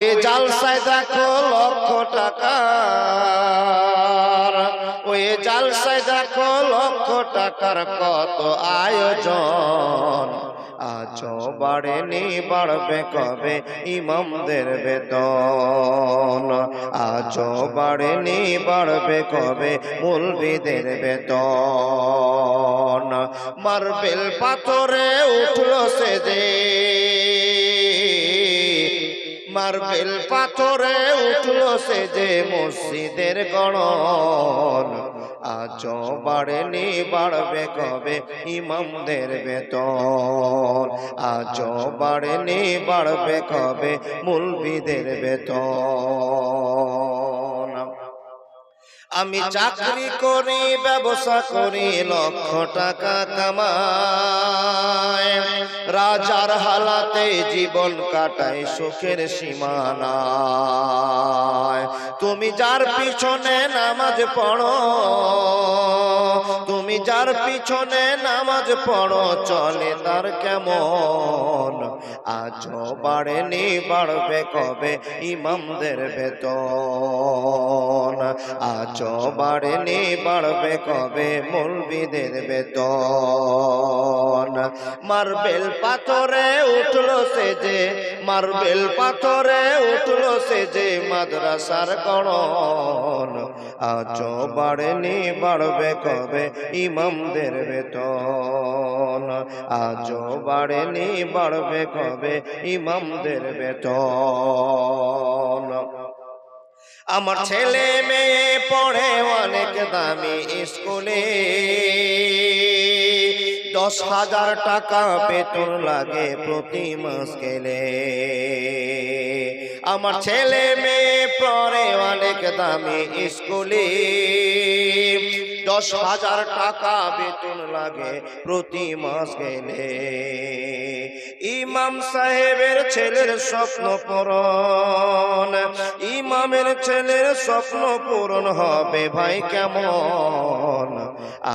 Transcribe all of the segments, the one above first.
জালসায় দেখো লক্ষ টাকার, ওই জালসায় দেখো লক্ষ টাকার কত আয়োজন। আজ বাড়েনি বাড়বে কবে ইমামদের বেতন, আজ বাড়েনি বাড়বে কবে মৌলবীদের বেতন। মার্বেল পাথরে উঠলো সেজে, মার্বেল পাথরে উঠলো সেজে মসজিদের গড়ন। আজ বাড়েনি বাড়বে কবে ইমামদের বেতন, আজ বাড়েনি বাড়বে কবে মৌলবীদের বেতন। আমি চাকরি করি ব্যবসা করি লক্ষ টাকা কামাই, রাজার হালাতে জীবন কাটাই সুখের সীমানায়। তুমি যার পিছনে নামাজ পড়ো, তুমি যার পিছনে নামাজ পড়ো চলে তার কেমন। আজ বাড়েনি বাড়বে কবে ইমামদের বেতন, আজ বাড়েনি বাড়বে কবে মৌলবীদের বেতন। মার্বেল পাথরে উঠলো সেজে, মার্বেল পাথরে উঠলো সেজে মাদ্রাসার গড়ন। আজ বাড়েনি বাড়বে কবে ইমামদের বেতন, আজ বাড়েনি বাড়বে কবে ইমামদের বেতন। আমার ছেলে মেয়ে পড়ে অনেক দামি স্কুলে, 10,000 টাকা বেতন লাগে প্রতি মাস গেলে। আমার ছেলে মেয়ে পড়ে অনেক দামি স্কুলে, 10,000 টাকা বেতন লাগে প্রতি মাস গেলে। ইমাম সাহেবের ছেলের স্বপ্ন পূরণ, ইমামের ছেলের স্বপ্ন পূরণ হবে ভাই কেমন।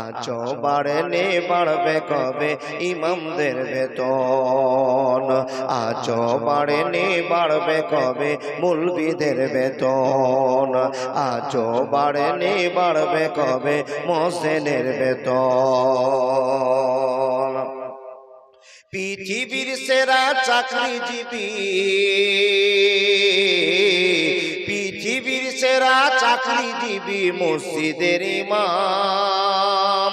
আজ বাড়েনি বাড়বে কবে ইমামদের বেতন, আজ বাড়েনি বাড়বে কবে মৌলবীদের বেতন, আজ বাড়েনি বাড়বে কবে মুয়াজ্জিনের বেতন। পৃথিবীর সেরা চাকরিজীবী, পৃথিবীর সেরা চাকরিজীবী মসজিদের ইমাম।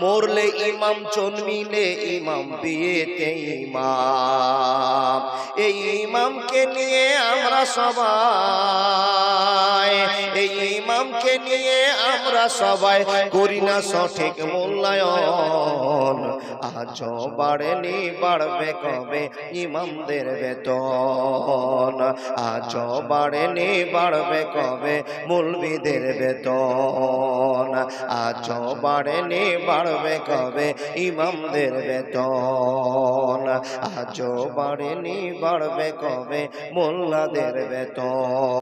মরলে ইমাম, জন্মিলে ইমাম, বিয়েতে ইমাম। এই ইমামকে নিয়ে আমরা সবাই, এই ইমামকে নিয়ে আমরা সবাই করি না সঠিক মূল্যায়ন। আজ বাড়েনি বাড়বে কবে ইমামদের বেতন, আজ বাড়েনি বাড়বে কবে মৌলবীদের বেতন, আজ বাড়েনি বাড়বে কবে ইমামদের বেতন, আজ বাড়েনি বাড়বে কবে মোল্লাদের বেতন।